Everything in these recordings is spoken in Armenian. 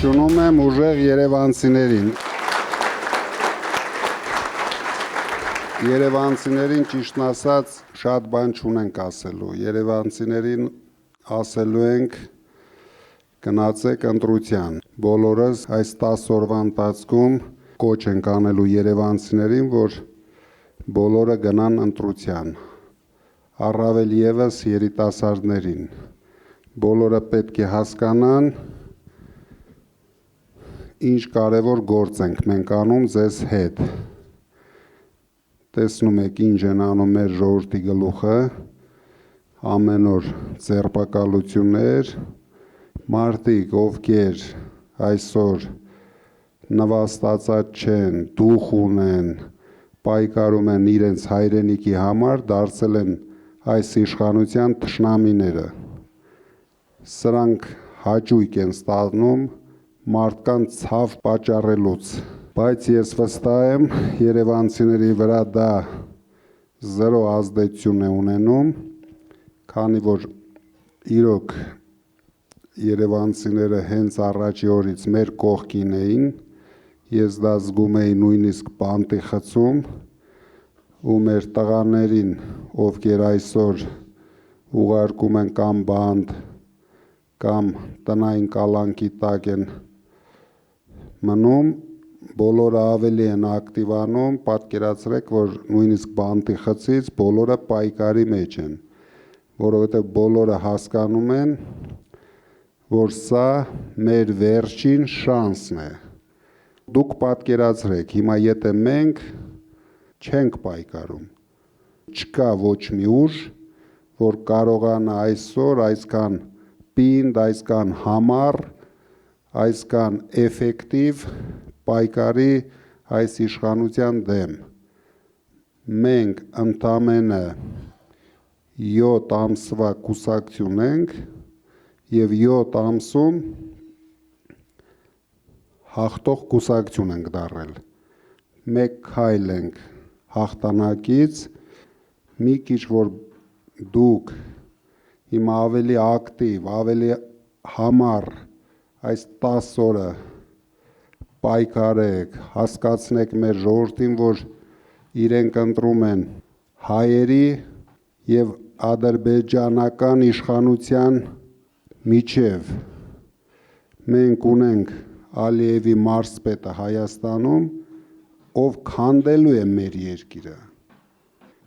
Ողջունում եմ ուժեղ երևանցիներին։ Երևանցիներին ճիշտն ասած շատ բան չունենք ասելու։ Երևանցիներին ասելու ենք գնացեք ընտրության։ Բոլորս այս 10 օրվա ընթացքում կոչ ենք անելու երևանցիներին, որ բոլորը գնան ընտրության։ Առավել ևս երիտասարդներին։ Բոլորը պետք է հասկանան, ինչ կարևոր գործ ենք մենք անում ձեզ հետ։ Տեսնում եք ինչ են անում մեր ժողովրդի գլուխը, ամեն օր ձերբակալություններ, մարդիկ, ովքեր այսօր նվաստացած չեն, դուխ ունեն, պայքարում են իրենց հայրենիքի համար, դարձել են այս իշխանության թշնամիները։ Սրանք հաճույք են ստանում մարդկանց ցավ պատճառելուց, բայց ես վստահ եմ երևանցիների վրա դա զրո ազդեցություն է ունենում, քանի որ իրոք երևանցիները հենց առաջի օրից մեր կողքին էին, ես դա զգում էի նույնիսկ բանտի խցում, ու մեր տղաներին, ովքեր այսօր ուղարկում են կամ բանտ, կամ տնային կալանքի տակ են մնում, բոլորը ավելի են ակտիվանում, պատկերացրեք, որ նույնիսկ բանտի խցից բոլորը պայքարի մեջ են, որովհետև բոլորը հասկանում են, որ սա մեր վերջին շանսն է։ Դուք պատկերացրեք, հիմա եթե մենք չենք պայքարում, չկա ոչ մի ուժ, որ կարողանա այսօր այսքան պինդ, այսքան համառ, այսքան էֆեկտիվ պայքարի այս իշխանության դեմ։ Մենք ընդամենը 7 ամսվա կուսակցություն ենք և 7 ամսում հաղթող կուսակցություն ենք դառել։ Մեկ քայլ ենք հաղթանակից, մի քիչ որ դուք հիմա ավելի ակտիվ, ավելի համառ այս 10 օրը պայքարեք, հասկացնեք մեր ժողովրդին, որ իրենք ընտրում են հայերի և ադրբեջանական իշխանության միջև։ Մենք ունենք Ալիևի մարզպետը Հայաստանում, ով քանդելու է մեր երկիրը։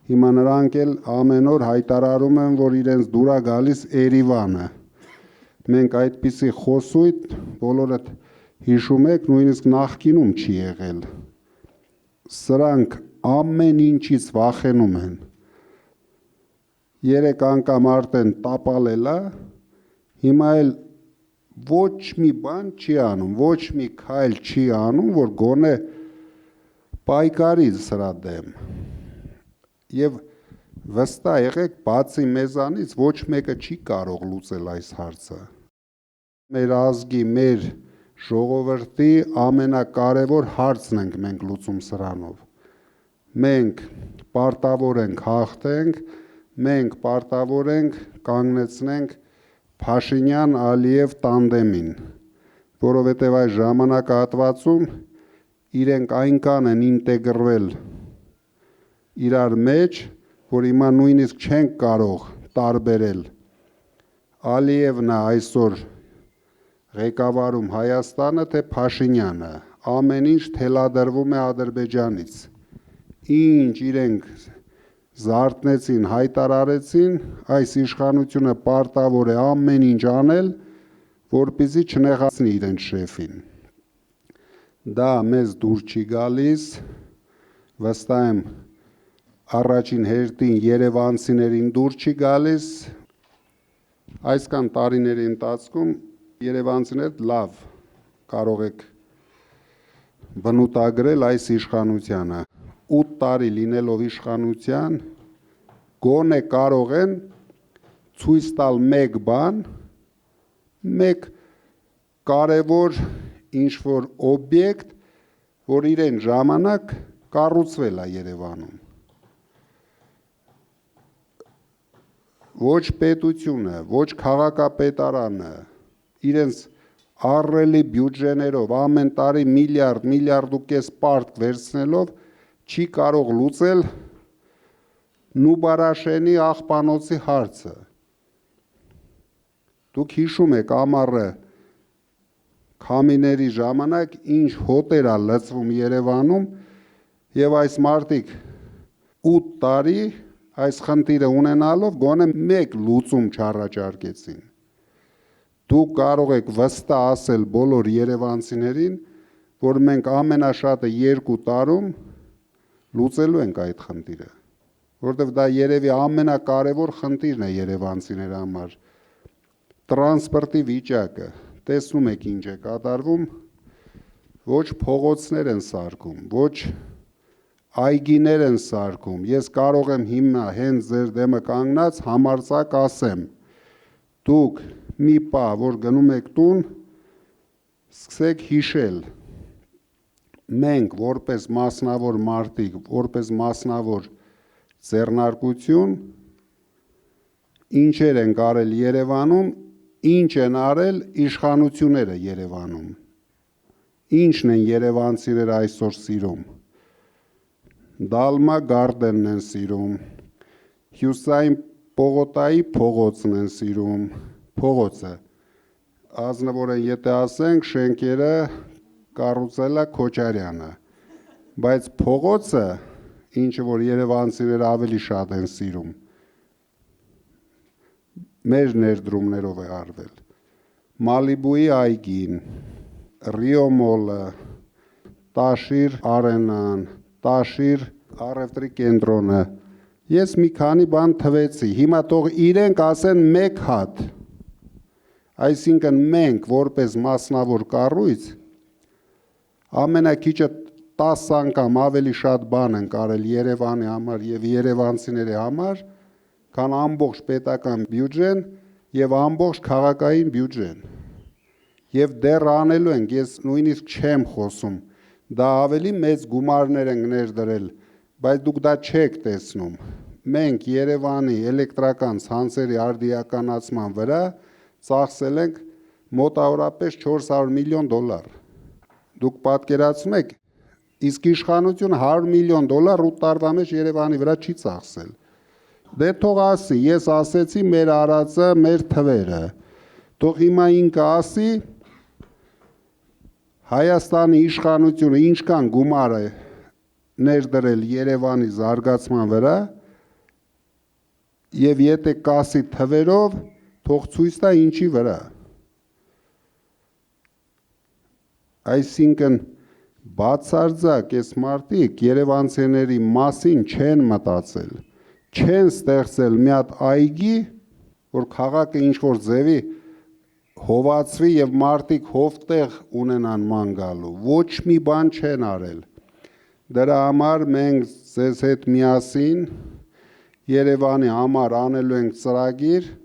Հիմա նրանք էլ ամեն օր հայտարարում են, որ իրենց դուր է գալիս Երևանը։ Մենք այդպիսի խոսույթ բոլորդ հիշում եք, նույնիսկ նախկինում չի եղել։ Սրանք ամեն ինչից վախենում են։ 3 անգամ արդեն տապալել է, հիմա էլ ոչ մի բան չի անում, ոչ մի քայլ չի անում, որ գոնե պայքարի սրա դեմ։ Եվ վստահ եղեք, բացի մեզանից ոչ մեկը չի կարող լուծել այս հարցը։ Մեր ազգի, մեր ժողովրդի ամենակարևոր հարցն ենք մենք լուծում սրանով։ Մենք պարտավոր ենք հաղթենք, մենք պարտավոր ենք կանգնեցնենք Փաշինյան-Ալիև տանդեմին, որովհետև այս ժամանակահատվածում իրենք այնքան են ինտեգրվել իրար մեջ, որ հիմա նույնիսկ չենք կարող տարբերել Ալիևն է այսօր ղեկավարում Հայաստանը, թե Փաշինյանը, ամեն ինչ թելադրվում է Ադրբեջանից։ Ինչ իրենք զարթնեցին, հայտարարեցին, այս իշխանությունը պարտավոր է ամեն ինչ անել, որպեսզի չնեղացնի իրենց շեֆին։ Դա մեզ դուր չի գալիս, վստահ եմ առաջին հերթին երևանցիներին դուր չի գալիս։ Այսքան տարիների ընթացքում երևանցիներդ լավ կարող եք բնութագրել այս իշխանությանը։ 8 տարի լինելով իշխանության, գոնե կարող են ցույց տալ մեկ բան, մեկ կարևոր ինչ-որ օբյեկտ, որ իրեն ժամանակ կառուցվել է Երևանում։ Ոչ պետությունը, ոչ քաղաքապետարանը իրենց ահռելի բյուջեներով, ամեն տարի միլիարդ ու կես պարտք վերցնելով չի կարող լուծել Նուբարաշենի աղբանոցի հարցը։ Դուք հիշում եք ամառը քամիների ժամանակ ինչ հոտեր ա լցվում Երևանում եւ այս մարդիկ 8 տարի այս խնդիրը ունենալով գոնե մեկ լուծում չառաջարկեցին։ Դուք կարող եք վստահ ասել բոլոր երևանցիներին, որ մենք ամենաշատը 2 տարում լուծելու ենք այդ խնդիրը, որովհետև դա երևի ամենակարևոր խնդիրն է երևանցիների համար։ Տրանսպորտի վիճակը, տեսնում եք ինչ է կատարվում, ոչ փողոցներ են սարքում, ոչ այգիներ են սարքում։ Ես կարող եմ հիմա հենց ձեր դեմը կանգնած համարձակ ասեմ, դուք մի պահ, որ գնում եք տուն, սկսեք հիշել, մենք որպես մասնավոր մարդիկ, որպես մասնավոր ձեռնարկություն, ինչեր ենք արել Երևանում, ինչ են արել իշխանությունները Երևանում, ինչն են երևանցիները այսօր սիրում, Դալմա գարդենն են սիրում, Հյուսային Պողոտայի փողոցն են սիրում, փողոցը, ազնվորեն եթե ասենք շենքերը կառուցել է Քոչարյանը, բայց փողոցը, ինչը որ երևանցիները ավելի շատ են սիրում, մեր ներդրումներով է արվել, Մալիբուի այգին, Ռիո մոլը, Տաշիր արենան, Տաշիր առևտրի կենտրոնը, ես մի քանի բան թվեցի, հիմա թող իրենք ասեն մեկ հատ, այսինքն մենք որպես մասնավոր կառույց ամենակիչը 10 անգամ ավելի շատ բան ենք արել Երևանի համար եւ երևանցիների համար, քան ամբողջ պետական բյուջեն եւ ամբողջ քաղաքային բյուջեն։ Եվ դեռ անելու ենք, ես նույնիսկ չեմ խոսում, դա ավելի մեծ գումարներ ենք ներդրել, բայց դուք դա չեք տեսնում։ Մենք Երևանի էլեկտրական ցանցերի արդիականացման վրա ծախսել ենք մոտավորապես $400 միլիոն։ Դուք պատկերացնում եք, իսկ իշխանությունը $100 միլիոն 8 տարվա մեջ Երևանի վրա չի ծախսել։ Դե թող ասի, ես ասեցի մեր արածը, մեր թվերը։ Թող հիմա ինքը ասի Հայաստանի իշխանությունը ինչքան գումար է ներդրել Երևանի զարգացման վրա եւ եթե կասի թվերով, թող ցույց տա ինչի վրա։ Այսինքն բացարձակ այս մարդիկ երևանցիների մասին չեն մտածել, չեն ստեղծել մի հատ այգի, որ քաղաքը ինչ որ ձևի հովացվի եւ մարդիկ հովտեղ ունենան ման գալու, ոչ մի բան չեն արել։ Դրա համար մենք ձեզ հետ միասին Երևանի համար անելու ենք ծրագիր,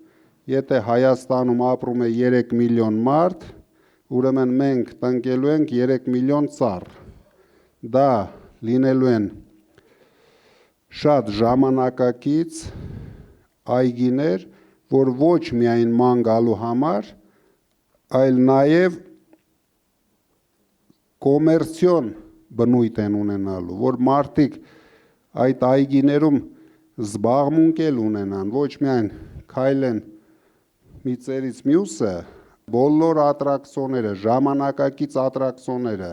եթե Հայաստանում ապրում է 3 միլիոն մարդ, ուրեմն մենք տնկելու ենք 3 միլիոն ծառ։ Դա լինելու են շատ ժամանակակից այգիներ, որ ոչ միայն ման գալու համար, այլ նաև կոմերցիոն բնույթ են ունենալու, որ մարդիկ այդ այգիներում զբաղմունք էլ ունենան, ոչ միայն քայլեն մի ծերից մյուսը, բոլոր ատրակցիոնները, ժամանակակից ատրակցիոնները,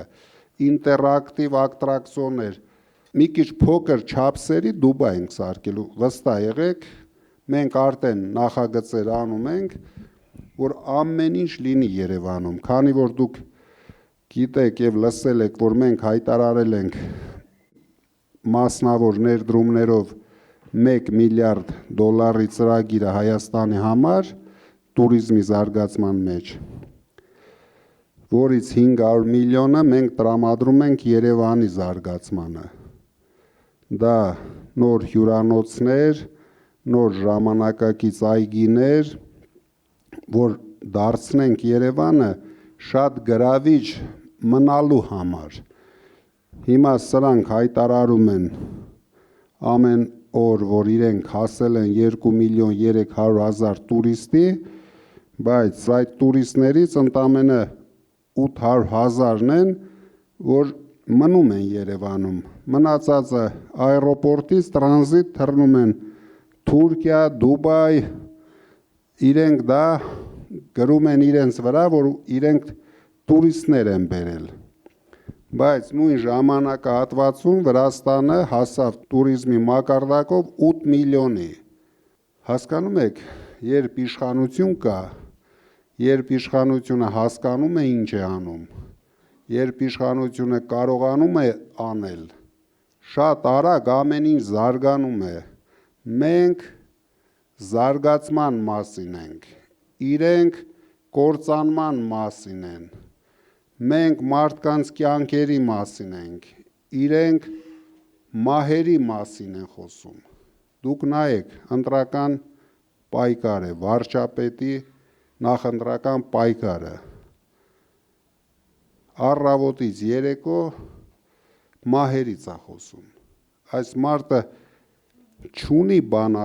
ինտերակտիվ ատրակցիոններ, մի քիչ փոքր չափսերի Դուբայ ենք սարքելու, վստահ եղեք, մենք արդեն նախագծեր անում ենք, որ ամեն ինչ լինի Երևանում, քանի որ դուք գիտեք եւ լսել եք, որ մենք հայտարարել ենք մասնավոր ներդրումներով $1 միլիարդ ծրագիրը Հայաստանի համար տուրիզմի զարգացման մեջ, որից 500 միլիոնը մենք տրամադրում ենք Երևանի զարգացմանը։ Դա նոր հյուրանոցներ, նոր ժամանակակից այգիներ, որ դարձնենք Երևանը շատ գրավիչ մնալու համար։ Հիմա սրանք հայտարարում են ամեն օր, որ իրենք հասել են 2 միլիոն 300 հազար տուրիստի, բայց այդ տուրիստներից ընդամենը 800,000-ն են, որ մնում են Երևանում, մնացածը այռոպորտից տրանզիտ թռնում են Թուրքիա, Դուբայ, իրենք դա գրում են իրենց վրա, որ իրենք տուրիստներ են բերել, բայց նույն ժամանակահատվածում Վրաստանը հասավ տուրիզմի մակարդակով 8 միլիոնի, հասկանում եք, երբ իշխանություն կա, երբ իշխանությունը հասկանում է ինչ է անում, երբ իշխանությունը կարողանում է անել, շատ արագ ամեն ինչ զարգանում է, մենք զարգացման մասին ենք, իրենք կործանման մասին են, մենք մարդկանց կյանքերի մասին ենք, իրենք մահերի մասին են խոսում, դուք նայեք, ընտրական պայքար է, վարչապետի նախընտրական պայքարը, առավոտից երեկո մահերից է խոսում, այս մարդը չունի բան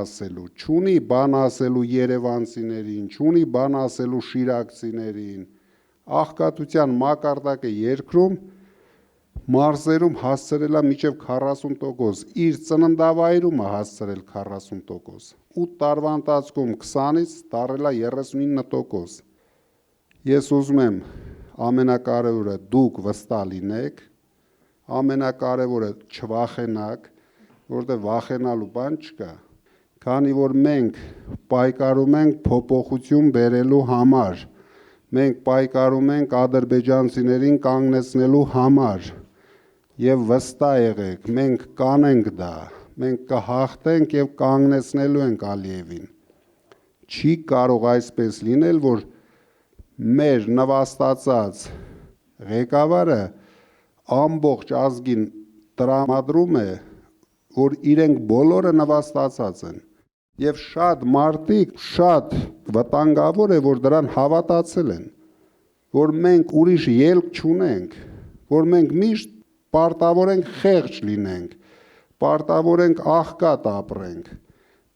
ասելու երևանցիներին, չունի բան ասելու շիրակցիներին, աղքատության մակարդակը երկրում մարզերում հասցրել է մինչև 40%, իր ծննդավայրում է հասցրել 40%, 8 տարվա ընթացքում 20-ից դառել է 39%, ես ուզում եմ ամենակարևորը դուք վստահ լինեք, ամենակարևորը չվախենաք, որտեղ վախենալու բան չկա, քանի որ մենք պայքարում ենք փոփոխություն բերելու համար, մենք պայքարում ենք ադրբեջանցիներին կանգնեցնելու համար, եւ վստահ եղեք, մենք կանենք դա, մենք կհաղթենք եւ կանգնեցնելու ենք Ալիևին, չի կարող այսպես լինել, որ մեր նվաստացած ղեկավարը ամբողջ ազգին տրամադրում է, որ իրենք բոլորը նվաստացած են եւ շատ մարդիկ շատ վտանգավոր է, որ դրան հավատացել են, որ մենք ուրիշ ելք չունենք, որ մենք միշտ պարտավոր ենք խեղճ լինենք, պարտավոր ենք աղքատ ապրենք,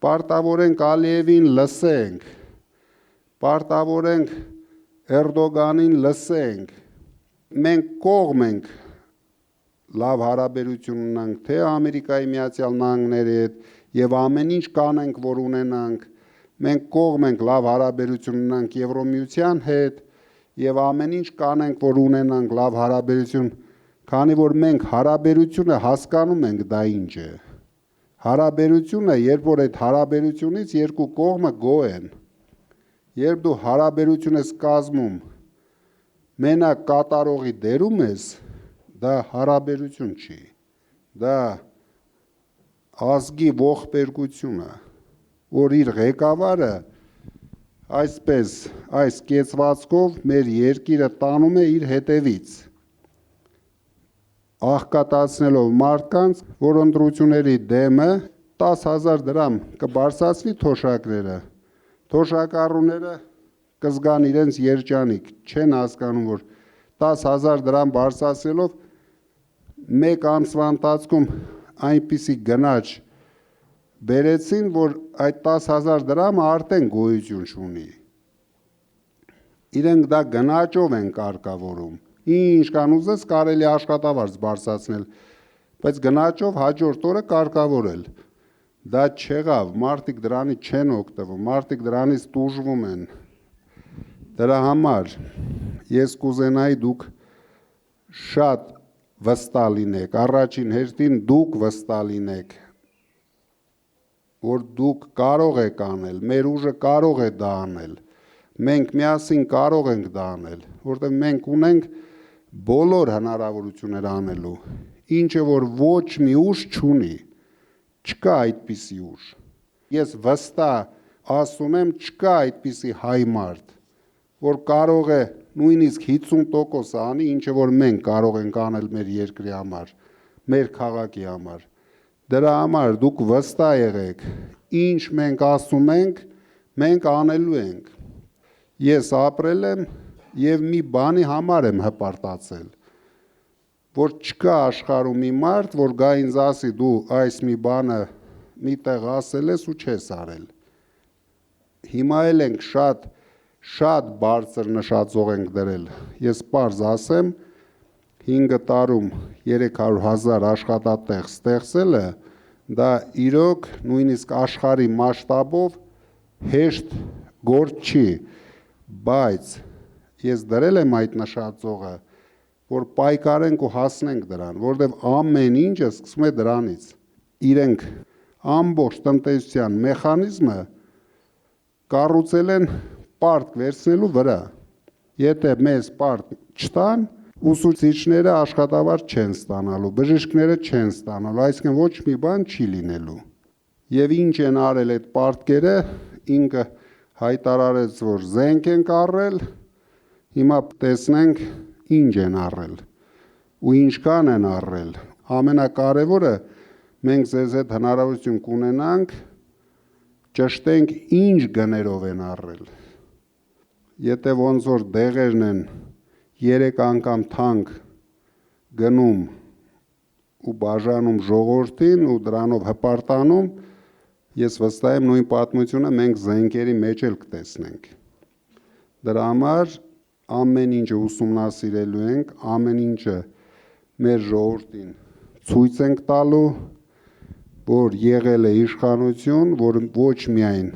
պարտավոր ենք Ալիևին լսենք, պարտավոր ենք Էրդոգանին լսենք, մենք կողմ ենք լավ հարաբերություն ունենք թե Ամերիկայի Միացյալ Նահանգների հետ եւ ամեն ինչ կանենք, որ ունենանք, մենք կողմ ենք լավ հարաբերություն ունենք Եվրոմիության հետ եւ ամեն ինչ կանենք, որ ունենանք լավ հարաբերություն, քանի որ մենք հարաբերությունը հասկանում ենք դա ինչ է։ Հարաբերությունը, երբ որ այդ հարաբերությունից երկու կողմը գոհ են, երբ դու հարաբերություն ես կազմում, մենակ կատարողի դերում ես, դա հարաբերություն չի, դա ազգի ողբերգություն է, որ իր ղեկավարը այսպես, այս կեցվածքով մեր երկիրը տանում է իր հետևից, աղքատացնելով մարդկանց, որ ընտրությունների դեմը 10,000 դրամ կբարձրացնի թոշակները, թոշակառուները կզգան իրենց երջանիկ, չեն հասկանում, որ 10,000 դրամ բարձրացնելով մեկ ամսվա ընթացքում այնպիսի գնաճ բերեցին, որ այդ 10,000 դրամը արդեն գոյություն չունի։ Իրենք դա գնաճով են կարգավորում, ինչ կան ուզես կարելի աշխատավարձ բարձրացնել, բայց գնաճով հաջորդ օրը կարգավորել։ Դա չեղավ, մարդիկ դրանից չեն օգտվում, մարդիկ դրանից տուժվում են։ Դրա համար ես կուզենայի դուք շատ վստահ լինեք, առաջին հերթին դուք վստահ լինեք, որ դուք կարող եք անել, մեր ուժը կարող է դա անել, մենք միասին կարող ենք դա անել, որտեղ մենք ունենք բոլոր հնարավորություններ անելու, ինչը որ ոչ մի ուժ չունի, չկա այդպիսի ուժ։ Ես վստահ ասում եմ, չկա այդպիսի հայ մարդ, որ կարող է նույնիսկ 50% անի, ինչը որ մենք կարող ենք անել մեր երկրի համար, մեր քաղաքի համար։ Դրա համար դուք վստահ եղեք, ինչ մենք ասում ենք, մենք անելու ենք։ Ես ապրել եմ եւ մի բանի համար եմ հպարտացել, որ չկա աշխարհում մի մարդ, որ գա ինձ ասի դու այս մի բանը մի տեղ ասել ես ու չես արել։ Հիմա էլ ենք շատ շատ բարձր նշաձող ենք դրել։ Ես պարզ ասեմ, 5 տարում 300,000 աշխատատեղ ստեղծելը, դա իրոք նույնիսկ աշխարհի մասշտաբով հեշտ գործ չի, բայց ես դրել եմ այդ նշաձողը, որ պայքարենք ու հասնենք դրան, որտեղ ամեն ինչը սկսում է դրանից։ Իրենք ամբողջ տնտեսության մեխանիզմը կառուցել են պարտք վերցնելու վրա։ Եթե մեզ պարտք չտան, ուսուցիչները աշխատավարձ չեն ստանալու, բժիշկները չեն ստանալու, այսինքն ոչ մի բան չի լինելու։ Եվ ինչ են արել այդ պարտքերը, ինքը հայտարարեց, որ զենք են առել, հիմա տեսնենք ինչ են առել ու ինչքան են առել։ Ամենակարևորը մենք ձեզ հետ հնարավորություն կունենանք ճշտենք ինչ գներով են առել։ Եթե ոնց որ դեղերն են 3 անգամ թանկ գնում ու բաժանում ժողովրդին ու դրանով հպարտանում, ես վստահ եմ նույն պատմությունը մենք զենքերի մեջ էլ կտեսնենք։ Դրա համար ամեն ինչը ուսումնասիրելու ենք, ամեն ինչը մեր ժողովրդին ցույց ենք տալու, որ եղել է իշխանություն, որ ոչ միայն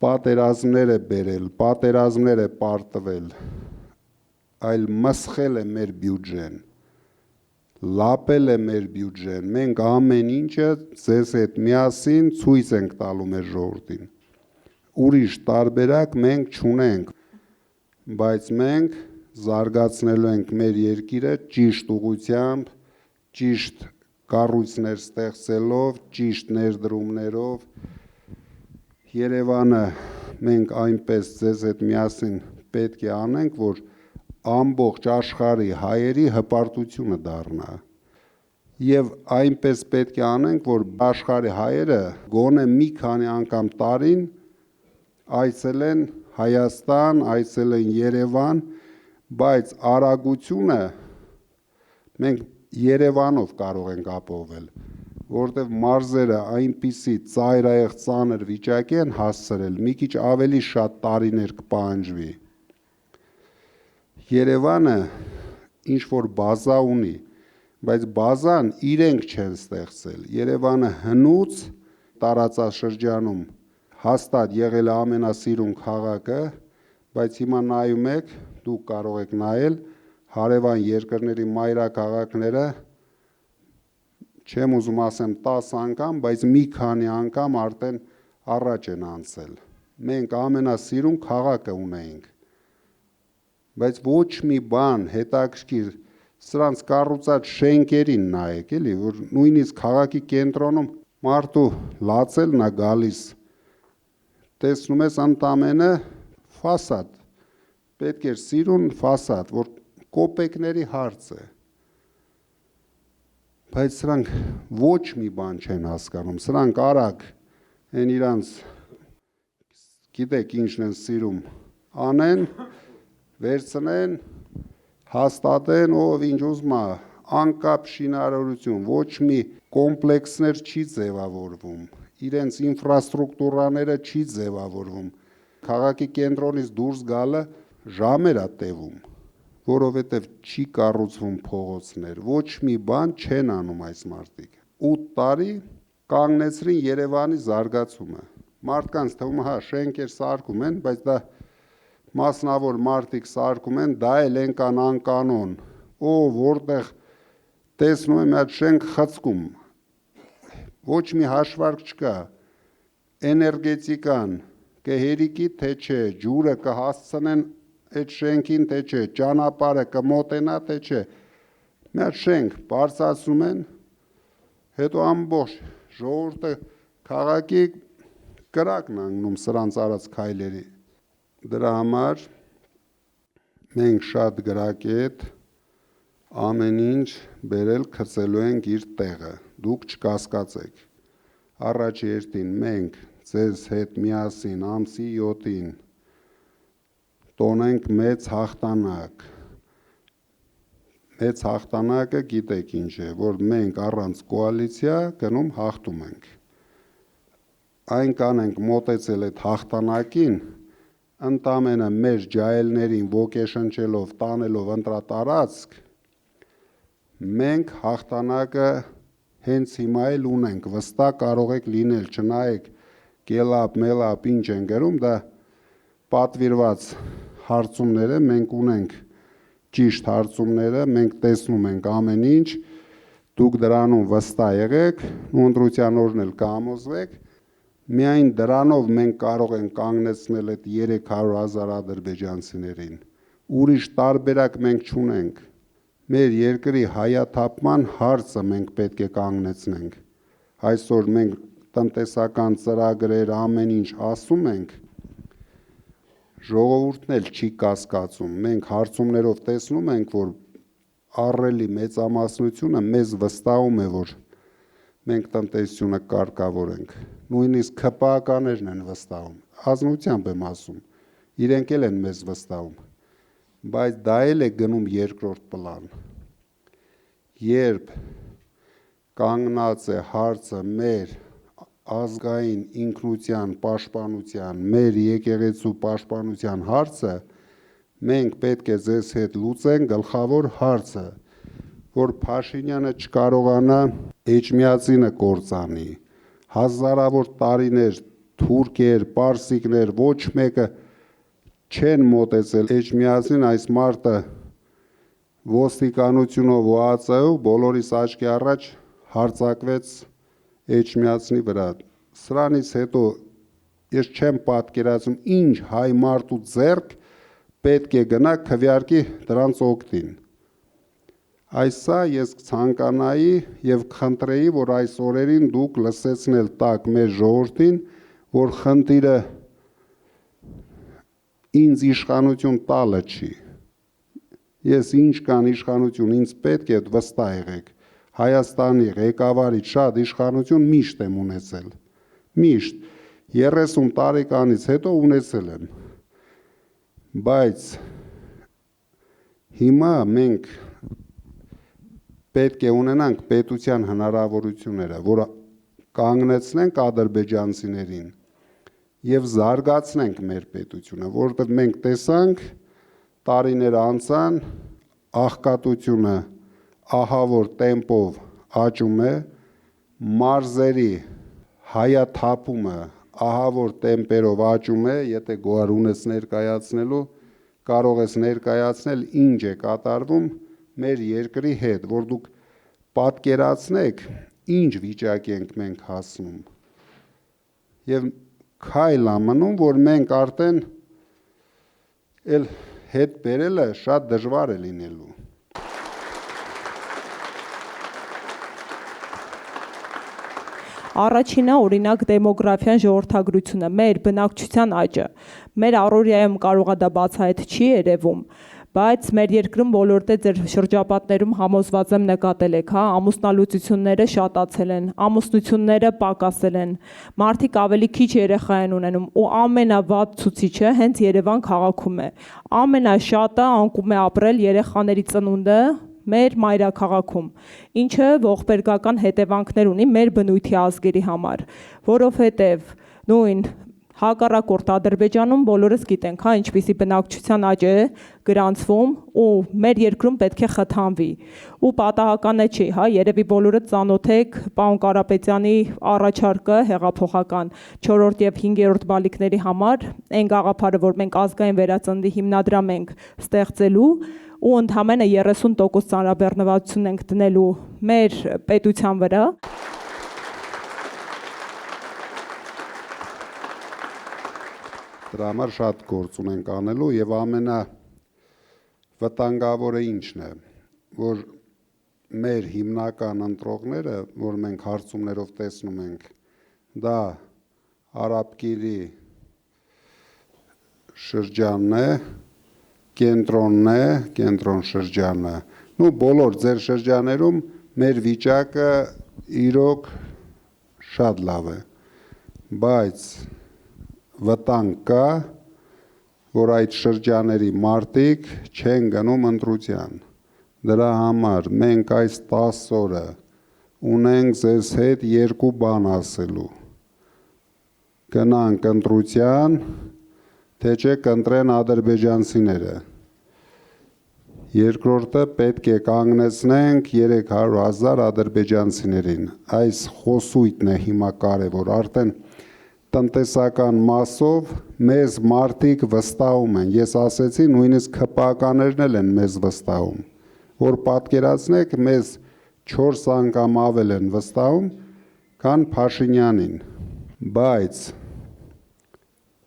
պատերազմներ է բերել, պատերազմներ է պարտվել, այլ մսխել է մեր բյուջեն, լապել է մեր բյուջեն, մենք ամեն ինչը ձեզ հետ միասին ցույց ենք տալու մեր ժողովրդին։ Ուրիշ տարբերակ մենք չունենք, բայց մենք զարգացնելու ենք մեր երկիրը ճիշտ ուղղությամբ, ճիշտ կառույցներ ստեղծելով, ճիշտ ներդրումներով, Երևանը մենք այնպես ձեզ հետ միասին պետք է անենք, որ ամբողջ աշխարհի հայերի հպարտությունը դառնա։ Եվ այնպես պետք է անենք, որ աշխարհի հայերը գոնե մի քանի անգամ տարին այցելեն Հայաստան, այցելեն Երևան, բայց արագությունը մենք Երևանով կարող ենք ապահովել, որտեղ մարզերը այնպիսի ծայրահեղ ծանր վիճակի են հասցրել, մի քիչ ավելի շատ տարիներ կպահանջվի։ Երևանը ինչ որ բազա ունի, բայց բազան իրենք չեն ստեղծել։ Երևանը հնուց տարածաշրջանում հաստատ եղել է ամենասիրուն քաղաքը, բայց հիմա նայում եք, դուք կարող եք նայել հարևան երկրների մայրաքաղաքները, չեմ ուզում ասեմ 10 անգամ, բայց մի քանի անգամ արդեն առաջ են անցել։ Մենք ամենասիրուն քաղաքը ունեինք, բայց ոչ մի բան հետաքրքիր, սրանց կառուցած շենքերին նայեք, էլի, որ նույնիսկ քաղաքի կենտրոնում մարդու լացելն է գալիս, տեսնում ես ընդամենը ֆասադ, պետք էր սիրուն ֆասադ, որ կոպեկների հարց է։ Բայց սրանք ոչ մի բան չեն հասկանում, սրանք արագ են իրանց, գիտեք ինչն են սիրում, անեն, վերցնեն, հաստատեն, ով ինչ ուզում է, անկապ շինարարություն, ոչ մի կոմպլեքսներ չի ձևավորվում, իրենց ինֆրաստրուկտուրաները չի ձևավորվում, քաղաքի կենտրոնից դուրս գալը ժամեր է տևում, որովհետև չի կառուցվում փողոցներ, ոչ մի բան չեն անում այս մարդիկ։ 8 տարի կանգնեցրին Երևանի զարգացումը։ Մարդկանց թվում է, հա, շենքեր սարքում են, բայց դա մասնավոր մարդիկ սարքում են, դա էլ ենքան անկանոն, որտեղ տեսնում եմ այդ շենք խցկում, ոչ մի հաշվարկ չկա, էներգետիկան կհերիկի թե չէ, ջուրը կհասցնեն այդ շենքին թե չէ, ճանապարհը կմոտենա թե չէ, մի հատ շենք բարձրացնում են, հետո ամբողջ ժողովուրդը քաղաքի կրակն անգնում սրանց արած քայլերի։ Դրա համար մենք շատ գրակետ ամեն ինչ բերել գցելու ենք իր տեղը, դուք չկասկածեք։ Առաջի հերթին մենք ձեզ հետ միասին ամսի 7-ին տոնենք մեծ հաղթանակ։ Մեծ հաղթանակը գիտեք ինչ է, որ մենք առանց կոալիցիա գնում հաղթում ենք։ Այն կանենք մոտեցել այդ հաղթանակին, ընդամենը մեր ջահելներին ոգեշնչելով, տանելով ընտրատարածք, մենք հաղթանակը հենց հիմա էլ ունենք, վստահ կարող եք լինել, չնայեք կելապ, մելապ, ինչ են գրում, դա պատվիրված հարցումները մենք ունենք, ճիշտ հարցումները, մենք տեսնում ենք ամեն ինչ, դուք դրանում վստահ եղեք, ու ընտրության օրն էլ կհամոզվեք, միայն դրանով մենք կարող ենք կանգնեցնել այդ 300,000 ադրբեջանցիներին, ուրիշ տարբերակ մենք չունենք, մեր երկրի հայաթափման հարցը մենք պետք է կանգնեցնենք, այսօր մենք տնտեսական ծրագրեր ամեն ինչ ասում ենք, ժողովուրդն էլ չի կասկածում, մենք հարցումներով տեսնում ենք, որ ահռելի մեծամասնությունը մեզ վստահում է, որ մենք տնտեսությունը կարգավորենք, նույնիսկ ՔՊԱ-ականներն են վստահում, ազնությամբ եմ ասում, իրենք էլ են մեզ վստահում, բայց դա էլ է գնում երկրորդ պլան, երբ կանգնած է հարցը մեր ազգային ինքնության պաշտպանության, մեր եկեղեցու պաշտպանության հարցը, մենք պետք է ձեզ հետ լուծենք գլխավոր հարցը, որ Փաշինյանը չկարողանա Էջմիածինը կործանի, հազարավոր տարիներ թուրքեր, պարսիկներ, ոչ մեկը չեն մոտեցել Էջմիածին, այս մարտը ոստիկանությունով ու ԱԱԾ-ով բոլորիս աչքի առաջ հարձակվեց Էջմիածնի վրա, սրանից հետո ես չեմ պատկերացնում ինչ հայ մարդու ձեռք պետք է գնա քվեարկի դրանց օգտին, այսա ես ցանկանայի և խնդրեի, որ այս օրերին դուք լսեցնել տաք մեր ժողովրդին, որ խնդիրը ինձ իշխանություն տալը չի, ես ինչ կան իշխանություն, ինձ պետք է վստահ եղեք, Հայաստանի ղեկավարից շատ իշխանություն միշտ եմ ունեցել, միշտ, 30 տարեկանից հետո ունեցել եմ, բայց հիմա մենք պետք է ունենանք պետության հնարավորությունները, որ կանգնեցնենք ադրբեջանցիներին և զարգացնենք մեր պետությունը, որովհետև մենք տեսանք տարիներ անցան, աղքատությունը ահավոր տեմպով աճում է, մարզերի հայաթափումը ահավոր տեմպերով աճում է, եթե գոհար ունես ներկայացնելու, կարող ես ներկայացնել ինչ է կատարվում մեր երկրի հետ, որ դուք պատկերացնեք, ինչ վիճակի ենք մենք հասնում, և քայլ ամնում, որ մենք արդեն էլ հետ բերելը շատ դժվար է լինելու։ Առաջինը օրինակ դեմոգրաֆիան ժողովրդագրությունը, մեր բնակչության աճը, մեր առօրյայում կարող է դա բացահայտ չի երևում, բայց մեր երկրում բոլորդ է ձեր շրջապատներում համոզված եմ նկատել եք, ամուսնալուծությունները շատացել են, ամուսնությունները պակասել են, մարդիկ ավելի քիչ երեխա են ունենում ու ամենավատ ցուցիչը հենց Երևան քաղաքում է, ամենաշատը անկում է ապրել երեխաների ծնունդը մեր մայրաքաղաքում, ինչը ողբերգական հետևանքներ ունի մեր բնույթի ազգերի համար, որովհետև նույն հակառակորդ Ադրբեջանում բոլորս գիտենք, ինչպիսի բնակչության աճ է գրանցվում ու մեր երկրում պետք է խթանվի ու պատահական է չի, երևի բոլորը ծանոթ եք պարոն Կարապետյանի առաջարկը հեղափոխական 4-րդ և 5-րդ բալիկների համար, այն գաղափարը, որ մենք ազգային վերածննդի հիմնադրամ ենք ստեղծելու ու ընդամենը 30% ծանրաբեռնվածություն ենք դնելու մեր պետության վրա։ Դրա համար շատ գործ ունենք անելու և ամենավտանգավորը ինչն է, որ մեր հիմնական ընտրողները, որ մենք հարցումներով տեսնում ենք, դա Արաբկիրի շրջանն է, կենտրոնն է, կենտրոն շրջանը, ու բոլոր ձեր շրջաներում մեր վիճակը իրոք շատ լավ է, բայց վտանգ կա, որ այդ շրջաների մարդիկ չեն գնում ընտրության, դրա համար մենք այս 10 օրը ունենք ձեզ հետ երկու բան ասելու, գնանք ընտրության, թե չէ կընտրեն ադրբեջանցիները։ Երկրորդը պետք է կանգնեցնենք 300,000 ադրբեջանցիներին։ Այս խոսույթն է հիմա կարևոր, արդեն տնտեսական մասով մեզ մարդիկ վստահում են։ Ես ասեցի, նույնիսկ ԿՊԱ-ականներն էլ են մեզ վստահում, որ պատկերացնեք, մեզ 4 անգամ ավել են վստահում, քան Փաշինյանին։ Բայց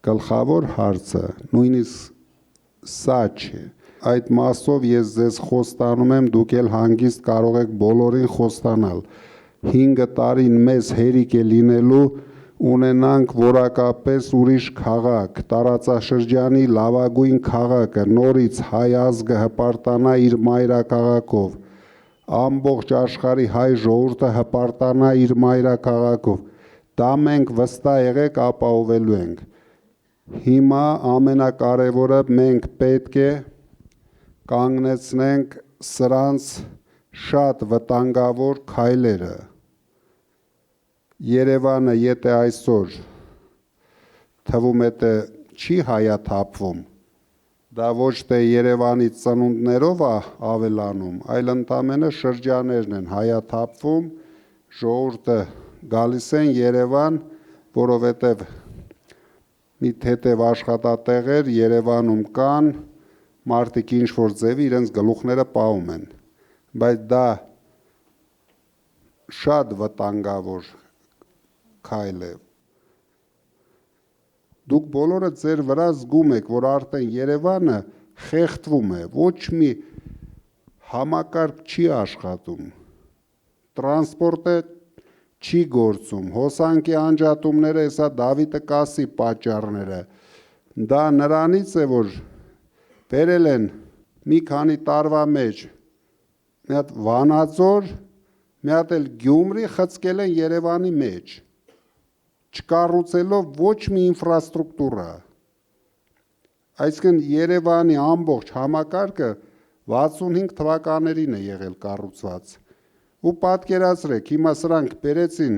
գլխավոր հարցը նույնիսկ սա չէ։ Այդ մասով ես ձեզ խոստանում եմ, դուք էլ հանգիստ կարող եք բոլորին խոստանալ։ 5 տարին մեզ հերիք է լինելու ունենանք որակապես ուրիշ քաղաք, տարածաշրջանի լավագույն քաղաքը, նորից հայ ազգը հպարտանա իր մայրաքաղաքով, ամբողջ աշխարհի հայ ժողովուրդը հպարտանա իր մայրաքաղաքով։ Դա մենք վստահ եղեք ապահովելու ենք։ Հիմա ամենակարևորը մենք պետք է կանգնեցնենք սրանց շատ վտանգավոր քայլերը։ Երևանը եթե այսօր թվում է թե չի հայաթափվում, դա ոչ թե Երևանի ծնունդներով է ավելանում, այլ ընդամենը շրջաներն են հայաթափվում, ժողովուրդը գալիս են Երևան, որովհետև մի թեթև աշխատատեղեր Երևանում կան, մարդիկ ինչ-որ ձևի իրենց գլուխները պահում են, բայց դա շատ վտանգավոր քայլ է։ Դուք բոլորը ձեր վրա զգում եք, որ արդեն Երևանը խեղդվում է, ոչ մի համակարգ չի աշխատում, տրանսպորտը չի գործում, հոսանքի անջատումները, հեսա Դավիթը կասի պատճառները, դա նրանից է, որ բերել են մի քանի տարվա մեջ, մի հատ Վանաձոր, մի հատ էլ Գյումրի խցկել են Երևանի մեջ, չկառուցելով ոչ մի ինֆրաստրուկտուրա, այսինքն Երևանի ամբողջ համակարգը 65 թվականներին է եղել կառուցված, ու պատկերացրեք, հիմա սրանք բերեցին,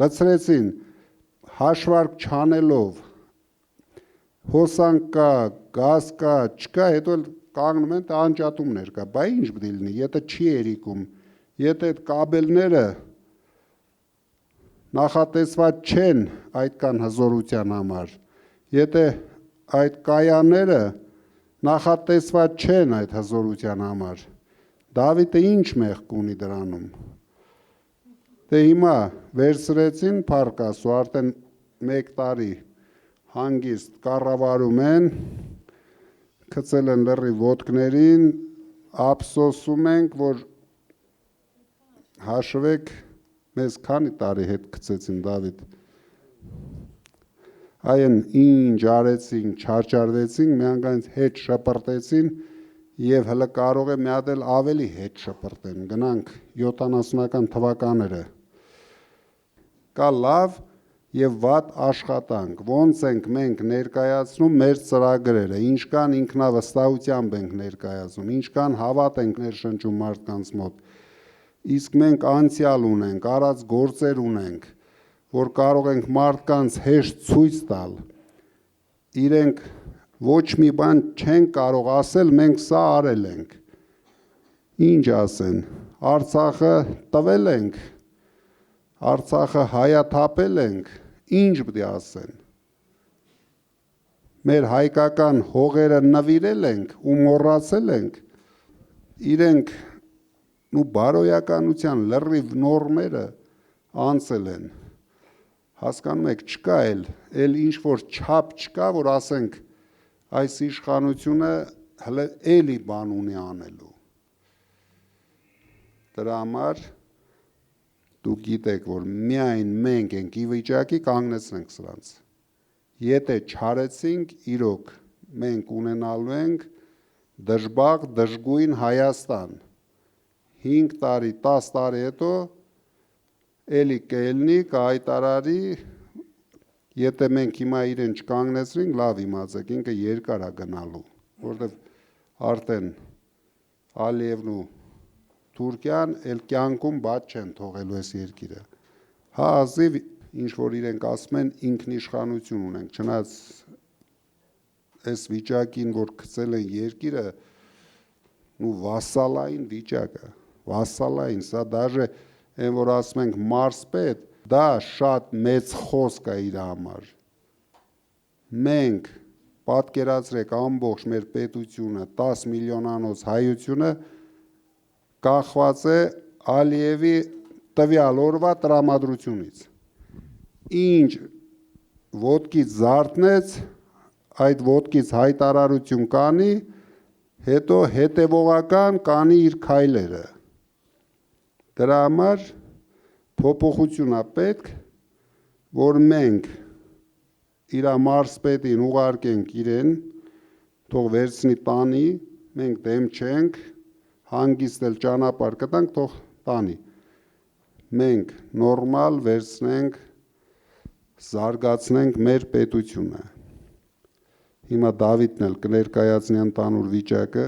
լցրեցին, հաշվարկ չանելով, հոսանք կա, գազ կա, չկա, հետո էլ կանգնում են, թե անջատումներ կա, բա ինչ պետք է լինի, եթե չի երիկում, եթե այդ կաբելները նախատեսված չեն այդքան հզորության համար, եթե այդ կայանները նախատեսված չեն այդ հզորության համար, Դավիթը ինչ մեղք ունի դրանում։ Դե հիմա վերցրեցին Փարքասու, արդեն 1 տարի հանգիստ կառավարում են, գցել են լրի ոտքներին, ափսոսում ենք, որ հաշվեք, մեզ քանի տարի հետ գցեցին Դավիթ։ Այն ինչ արեցին, չարչարվեցին, միանգամից հետ շպրտեցին եւ հələ կարող է մի հատ էլ ավելի հետ շպրտեն, գնանք 70-ական թվականները։ Կա լավ եւ վատ աշխատանք, ոնց ենք մենք ներկայացնում մեր ծրագրերը, ինչքան ինքնավստահությամբ ենք ներկայացնում, ինչքան հավատ ենք ներշնչում մարդկանց մոտ, իսկ մենք անցյալ ունենք, արած գործեր ունենք, որ կարող ենք մարդկանց հեշտ ցույց տալ, իրենք ոչ մի բան չեն կարող ասել, մենք սա արել ենք, ինչ ասեն, Արցախը տվել ենք, Արցախը հայաթափել ենք, ինչ պետք է ասեն, մեր հայկական հողերը նվիրել ենք ու մոռացել ենք, իրենք ու բարոյականության լրիվ նորմերը անցել են, հասկանում եք, չկա էլ ինչ-որ չափ չկա, որ ասենք, այս իշխանությունը հələ էլի բան ունի անելու։ Դրա համար դուք գիտեք, որ միայն մենք ենք ի վիճակի կանգնեցնենք սրանց։ Եթե չարեցինք, իրոք մենք ունենալու ենք դժբախտ, դժգույն Հայաստան։ 5 տարի, 10 տարի հետո էլի կելնի, կհայտարարի, եթե մենք հիմա իրեն չկանգնեցրինք, լավ իմացեք, ինքը երկար է գնալու, որտեղ արդեն Ալիևն ու Թուրքիան էլ կյանքում բաց չեն թողելու այս երկիրը։ Հազիվ ինչ որ իրենք ասում են ինքնիշխանություն ունենք, չնայած այս վիճակին, որ գցել են երկիրը, վասալային վիճակ է, վասալային, սա դաժե այն որ ասում ենք մարսպետ, դա շատ մեծ խոսք է իր համար։ Մենք պատկերացրեք ամբողջ մեր պետությունը, 10 միլիոնանոց հայությունը կախված է Ալիևի տվյալ օրվա տրամադրությունից։ Ինչ ոտքից զարթնեց, այդ ոտքից հայտարարություն կանի, հետո հետևողական կանի իր քայլերը։ Դրա համար փոփոխություն է պետք, որ մենք իր մարսպետին ուղարկենք իրեն, թող վերցնի տանի, մենք դեմ չենք, հանգիստ էլ ճանապարհ կտանք, թող տանի։ Մենք նորմալ վերցնենք, զարգացնենք մեր պետությունը։ Հիմա Դավիթն էլ կներկայացնի ընդհանուր վիճակը։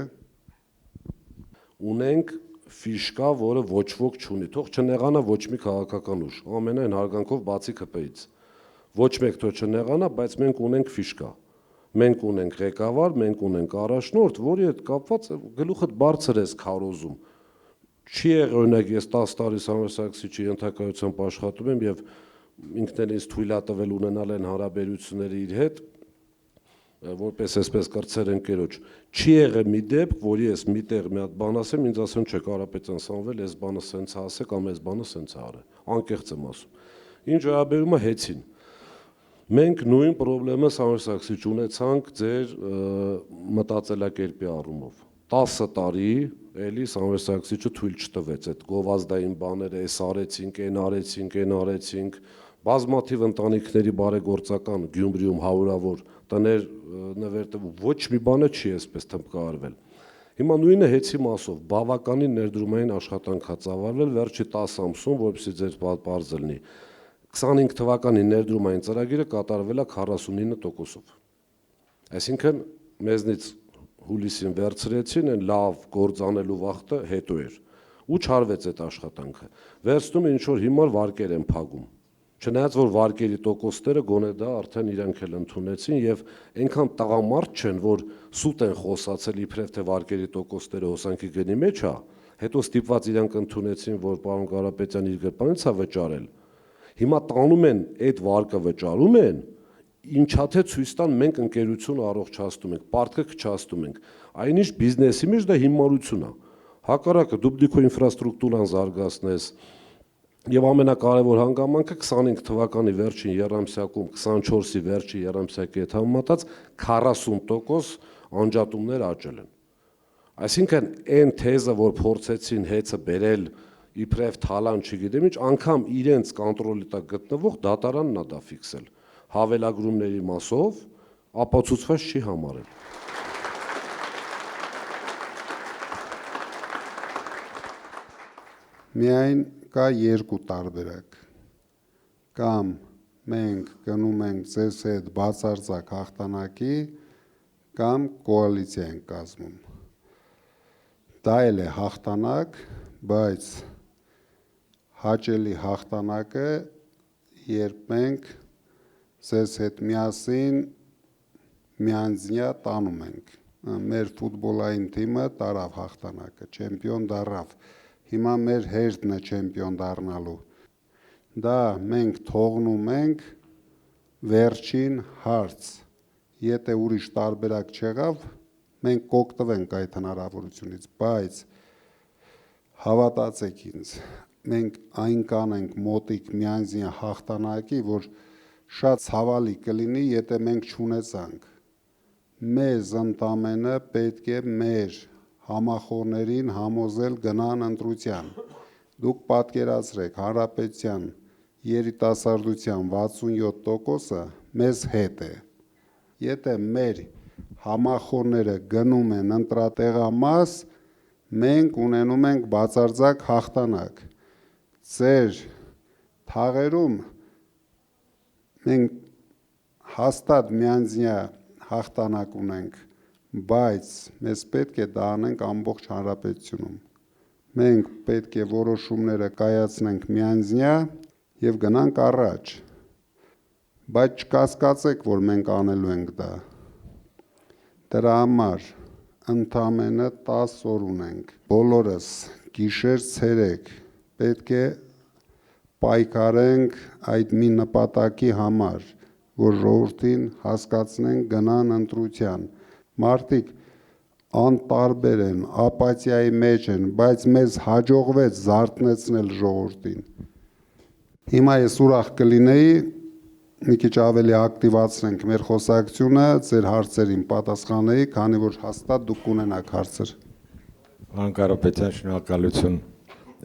Ունենք ֆիշկա, որը ոչ ոք չունի, թող չնեղանա ոչ մի քաղաքական ուժ, ամենայն հարգանքով բացի ԿՊ-ից։ Ոչ մեկ թող չնեղանա, բայց մենք ունենք ֆիշկա։ Մենք ունենք ղեկավար, մենք ունենք առաջնորդ, որի հետ կապված գլուխդ բարձր ես քարոզում։ Չի եղել, օրինակ, ես 10 տարի Սամվել Սարգսիչի ենթակայությամբ աշխատում եմ եւ ինքն էլ ինձ թույլ է տվել ունենալ են հարաբերությունները իր հետ, որպես այսպես կրծեր ընկերոջ, չի եղել մի դեպք, որ ես միտեղ մի հատ բան ասեմ, ինձ ասեն, չէ, Կարապետյան Սամվել, այս բանը սենց է ասե կամ այս բանը սենց է արել, անկեղծ եմ ասում։ Ինչ վերաբերում է հեծին։ Մենք նույն խնդրեմը Սամվել Սարգսիչ ունեցանք ձեր մտածելակերպի առումով։ 10 տարի էլի Սամվել Սարգսիչը թույլ չտվեց այդ գովազդային բաները, այս արեցինք, այն արեցինք, այն արեցինք, բազմաթիվ ընտանիքների բարեգործական Գյումրիում հարյուրավոր տներ նվերտվում, ոչ մի բանը չի այսպես թմբկարվել։ Հիմա նույնը հեծի մասով բավականին ներդրումային աշխատանք է ծավալվել վերջի 10 ամսում, որպեսզի ձեր բարձ լինի։ 25 թվականի ներդրումային ծրագիրը կատարվել է 49%-ով։ Այսինքն մեզնից հուլիսին վերցրեցին, այն լավ գործ անելու վաղտը հետո էր։ Ու չարվեց այդ աշխատանքը։ Վերցնում ինչ որ հիմար վարկեր են փակում։ Չնայած որ վարկերի տոկոսները գոնե դա արդեն իրանք էլ ընդունեցին եւ այնքան տղամարդ չեն, որ սուտ են խոսացել իբրև թե վարկերի տոկոսները հոսանքի գնի մեջ է, հետո ստիպված իրանք ընդունեցին, որ պարոն Կարապետյան իր գրպանից է վճարել։ Հիմա տանում են այդ վարկը վճարում են, ինչա թե ցույց տան մենք ընկերությունը առողջացնում ենք, պարտքը քչացնում ենք։ Այնիշ բիզնեսի մեջ դա հիմարություն է։ Հակառակը դու դիքո ինֆրաստրուկտուրան զարգացնես, եւ ամենակարևոր հանգամանքը 25 թվականի վերջին երամսյակում 24-ի վերջի երամսյակի հետ համեմատած 40% անջատումներ աճել են։ Այսինքն այն թեզը, որ փորձեցին հեծը բերել իբրև թալան, չգիտեմ ինչ, անգամ իրենց կոնտրոլի տակ գտնվող դատարանն է դա ֆիքսել։ Հավելագրումների մասով ապացուցված չի համարել։ Միայն կա երկու տարբերակ, կամ մենք գնում ենք ձեզ հետ բացարձակ հաղթանակի, կամ կոալիցիա ենք կազմում։ Դա էլ է հաղթանակ, բայց հաճելի հաղթանակը, երբ մենք ձեզ հետ միասին միանձնյա տանում ենք։ Մեր ֆուտբոլային թիմը տարավ հաղթանակը, չեմպիոն դառավ։ Հիմա մեր հերթն է չեմպիոն դառնալու։ Դա մենք թողնում ենք վերջին հարց։ Եթե ուրիշ տարբերակ չեղավ, մենք կօգտվենք այդ հնարավորությունից, բայց հավատացեք ինձ, մենք այնքան ենք մոտիկ միանձնյա հաղթանակի, որ շատ ցավալի կլինի, եթե մենք չունեցանք։ Մեզ ընդամենը պետք է մեր համախոհներին համոզել գնան ընտրության։ Դուք պատկերացրեք, հանրապետության երիտասարդության 67%-ը մեզ հետ է։ Եթե մեր համախոհները գնում են ընտրատեղամաս, մենք ունենում ենք բացարձակ հաղթանակ։ Ձեր թաղերում մենք հաստատ միանձնյա հաղթանակ ունենք, բայց մեզ պետք է դա անենք ամբողջ հանրապետությունում։ Մենք պետք է որոշումները կայացնենք միանձնյա եւ գնանք առաջ։ Բայց չկասկածեք, որ մենք անելու ենք դա։ Դրա համար ընդամենը 10 օր ունենք։ Բոլորս գիշեր ցերեկ պետք է պայքարենք այդ մի նպատակի համար, որ ժողովրդին հասկացնենք գնան ընտրության։ Մարդիկ անտարբեր են, ապաթիայի մեջ են, բայց մեզ հաջողվեց զարթնեցնել ժողովրդին։ Հիմա ես ուրախ կլինեի մի քիչ ավելի ակտիվացնենք մեր խոսակցությունը, ձեր հարցերին պատասխանեի, քանի որ հաստատ դուք կունենաք հարցեր։ Պարոն Կարապետյան, շնորհակալություն։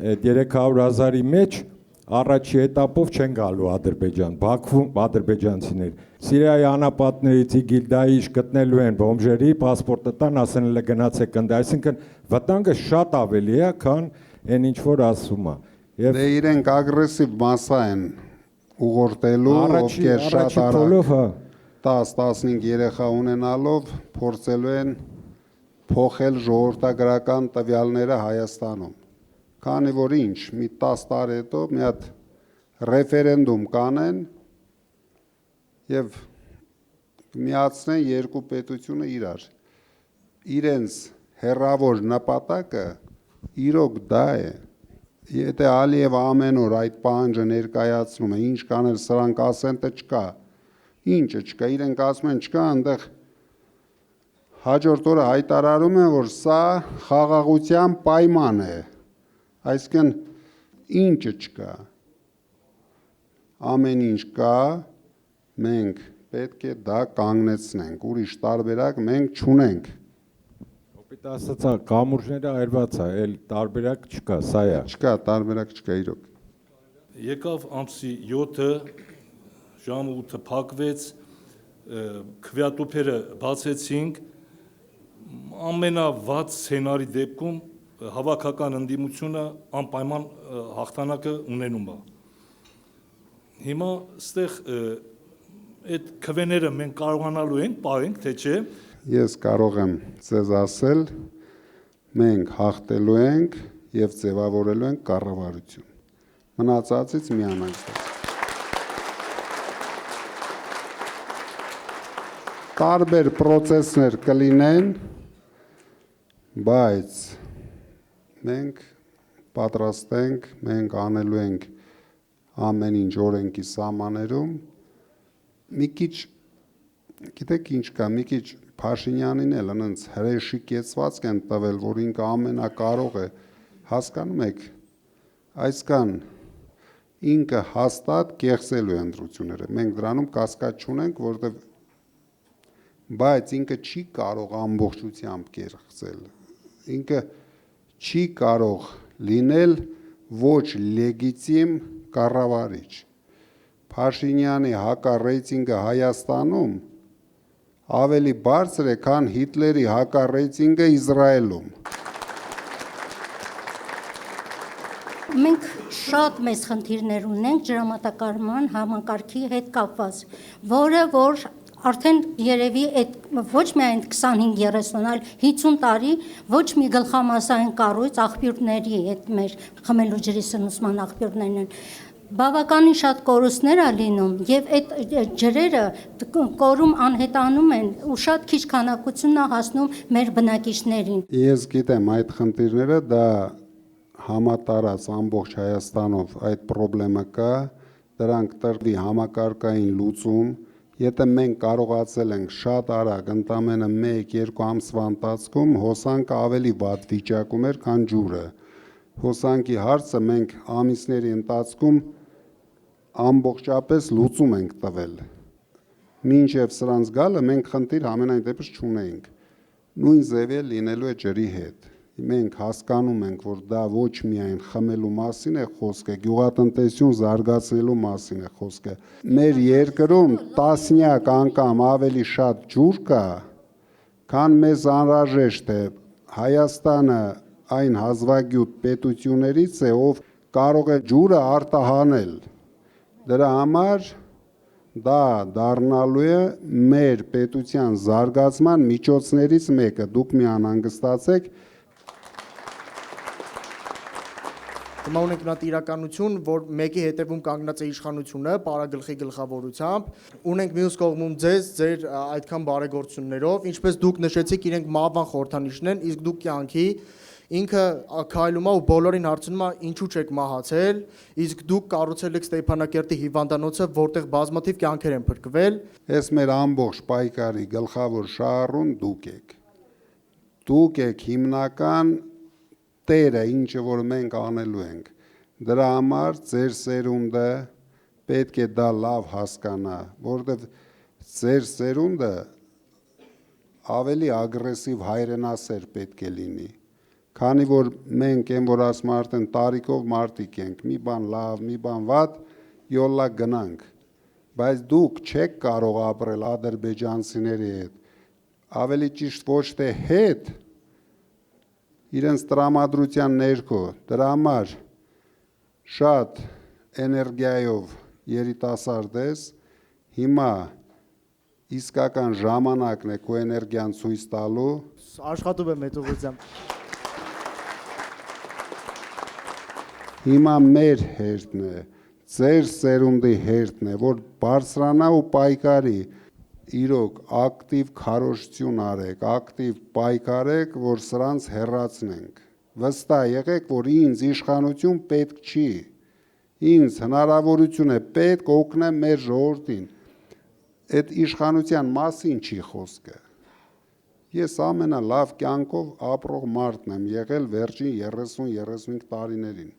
Այդ 300,000-ի մեջ առաջի էտապով չեն գալու Ադրբեջան, Բաքվում ադրբեջանցիներ։ Սիրիայի անապատներից Իգիլդայից գտնելու են բոմժերի, պասպորտը տան, ասեն էլ գնացեք ընդ, այսինքն վտանգը շատ ավելի է, քան այն ինչ որ ասում է։ Եվ դե իրենք ագրեսիվ մասսա են ուղղորդելու, ովքեր շատ արագ 10-15 երեխա ունենալով փորձելու են փոխել ժողովրդագրական տվյալները Հայաստանում։ Քանի որ ինչ, մի 10 տարի հետո մի հատ ռեֆերենդում կանեն եւ միացնեն երկու պետությունը իրար։ Իրենց հերավոր նպատակը իրոք դա է։ Եթե Ալիևը ամեն օր այդ պահանջը ներկայացնում է, ինչ կանել սրանք ասեն, թե չկա։ Ինչը չկա, իրենք ասում են չկա, այնտեղ հաջորդ օրը հայտարարում են, որ սա խաղաղության պայման է։ Այսինքն ինչը չկա, ամեն ինչ կա, մենք պետք է դա կանգնեցնենք, ուրիշ տարբերակ մենք չունենք։ Օպիտ ասածա, կամուրջները այրված է, էլ տարբերակ չկա, սա է։ Չկա, տարբերակ չկա իրոք։ Եկավ ամսի 7-ը, ժամը 8-ը փակվեց, քվեատուփերը բացեցինք, ամենավատ սցենարի դեպքում հավաքական ընդդիմությունը անպայման հաղթանակը ունենում է։ Հիմա ստեղ այդ քվեները մենք կարողանալու ենք պահենք, թե չէ։ Ես կարող եմ ձեզ ասել, մենք հաղթելու ենք եւ ձևավորելու ենք կառավարություն։ Մնացածից մի անհանգստացեք։ Տարբեր process-ներ կլինեն, բայց մենք պատրաստ ենք, մենք անելու ենք ամեն ինչ օրենքի սահմաններում, մի քիչ, գիտեք ինչ կա, մի քիչ Փաշինյանին էլ այնց հրեշիկեցվածք են տվել, որ ինքը ամենակարող է, հասկանում եք, այսքան ինքը հաստատ կեղծելու է ընտրությունները, մենք դրանում կասկած չունենք, որովհետև բայց ինքը չի կարող ամբողջությամբ կեղծել, ինքը չի կարող լինել ոչ լեգիտիմ կառավարիչ։ Փաշինյանի հակառեյտինգը Հայաստանում ավելի բարձր է, քան Հիտլերի հակառեյտինգը Իսրայելում։ Մենք շատ մեծ խնդիրներ ունենք ջրամատակարարման համակարգի հետ կապված, որը որ արդեն երևի այդ ոչ միայն 25-30, այլ 50 տարի ոչ մի գլխամասային կառույց աղբյուրների այդ մեր խմելու ջրի սնուցման աղբյուրներն են։ Բավականին շատ կորուստներ է լինում եւ այդ ջրերը կորում անհետանում են ու շատ քիչ քանակությունն է հասնում մեր բնակիչներին։ Ես գիտեմ այդ խնդիրները դա համատարած ամբողջ Հայաստանով այդ խնդրեմը կա, դրանք տրվի համակարգային լուծում, եթե մենք կարողացել ենք շատ արագ ընդամենը 1-2 ամսվա ընթացքում հոսանքը ավելի վատ վիճակում էր, քան ջուրը։ Հոսանքի հարցը մենք ամիսների ընթացքում ամբողջապես լուծում ենք տվել։ Մինչև սրանց գալը մենք խնդիր ամենայն դեպս չունեինք։ Նույն ձևի լինելու է ջրի հետ։ Մենք հասկանում ենք, որ դա ոչ միայն խմելու մասին է խոսքը, գյուղատնտեսություն զարգացնելու մասին է խոսքը։ Մեր երկրում տասնյակ անգամ ավելի շատ ջուր կա, քան մեզ անհրաժեշտ է։ Հայաստանը այն հազվագյուտ պետություններից է, ով կարող է ջուրը արտահանել։ Դրա համար դա դառնալու է մեր պետության զարգացման միջոցներից մեկը։ Դուք մի անհանգստացեք։ Հիմա ունենք մի հատ իրականություն, որ մեկի հետևում կանգնած է իշխանությունը, պարագլխի գլխավորությամբ, ունենք մյուս կողմում ձեր այդքան բարեգործություններով, ինչպես դուք նշեցիք, իրենք մահվան խորհրդանիշն են, իսկ դուք կյանքի ինքը քայլում է ու բոլորին հարցնում է ինչու չեք մահացել, իսկ դուք կառուցել եք Ստեփանակերտի հիվանդանոցը, որտեղ բազմաթիվ կյանքեր են փրկվել։ Այս մեր ամբողջ պայքարի գլխավոր շահառուն դուք եք։ Դուք եք հիմնական տերը, ինչը որ մենք անելու ենք։ Դրա համար ձեր սերունդը պետք է դա լավ հասկանա, որովհետև ձեր սերունդը ավելի ագրեսիվ հայրենասեր պետք է լինի։ Քանի որ մենք են որ ասում արդեն տարիքով մարդիկ ենք, մի բան լավ, մի բան վատ, յոլա գնանք։ Բայց դուք չեք կարող ապրել ադրբեջանցիների հետ։ Ավելի ճիշտ ոչ թե հետ, իրենց տրամադրության ներքո, դրա համար շատ էներգիայով երիտասարդ ես, հիմա իսկական ժամանակն է քո էներգիան ցույց տալու։ Աշխատում եմ այդ ուղղությամբ։ Հիմա մեր հերթն է, ձեր սերունդի հերթն է, որ բարձրանա ու պայքարի, իրոք ակտիվ քարոզություն արեք, ակտիվ պայքարեք, որ սրանց հեռացնենք։ Վստահ եղեք, որ ինձ իշխանություն պետք չի։ Ինձ հնարավորություն է պետք օգնեմ մեր ժողովրդին։ Այդ իշխանության մասին չի խոսքը։ Ես ամենալավ կյանքով ապրող մարդն եմ եղել վերջին 30-35 տարիներին։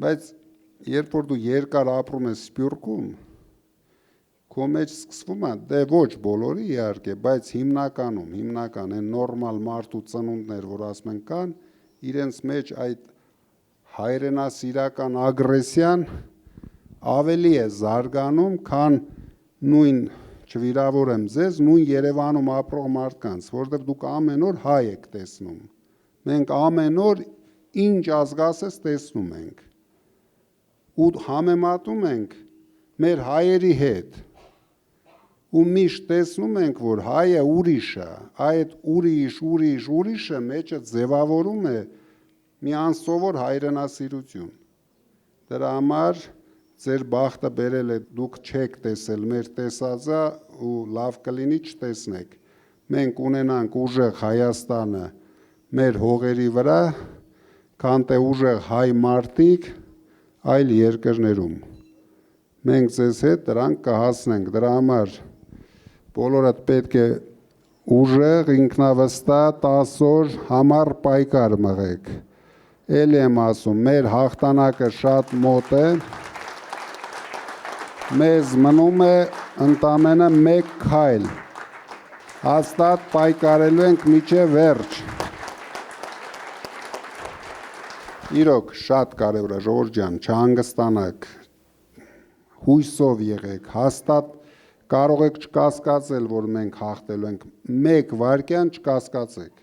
Բայց երբ որ դու երկար ապրում ես Սփյուռքում, քո մեջ սկսվում է, դե ոչ բոլորի իհարկե, բայց հիմնական են նորմալ մարդու ծնունդներ, որ ասում են կան, իրենց մեջ այդ հայրենասիրական ագրեսիան ավելի է զարգանում, քան նույն չվիրավորեմ ձեզ, նույն Երևանում ապրող մարդկանց, որովհետև դուք ամեն օր հայ եք տեսնում։ Մենք ամեն օր ինչ ազգասես տեսնում ենք։ Ու համեմատում ենք մեր հայերի հետ։ Ու միշտ տեսնում ենք, որ հայը ուրիշ է, այդ ուրիշը մեջը ձևավորում է մի անսովոր հայրենասիրություն։ Դրա համար ձեր բախտը բերել է, դուք չեք տեսել մեր տեսածը ու լավ կլինի չտեսնեք։ Մենք ունենանք ուժեղ Հայաստանը մեր հողերի վրա, քան թե ուժեղ հայ մարդիկ այլ երկրներում։ Մենք ձեզ հետ դրանք կհասնենք, դրա համար բոլորդ պետք է ուժեղ, ինքնավստահ 10 օր համառ պայքար մղեք։ Էլ եմ ասում, մեր հաղթանակը շատ մոտ է։ Մեզ մնում է ընդամենը մեկ քայլ։ Հաստատ պայքարելու ենք մինչև վերջ։ Իրոք շատ կարևոր է, ժողովուրդ ջան, չհանգստանաք, հույսով եղեք, հաստատ կարող եք չկասկածել, որ մենք հաղթելու ենք, մեկ վայրկյան չկասկածեք։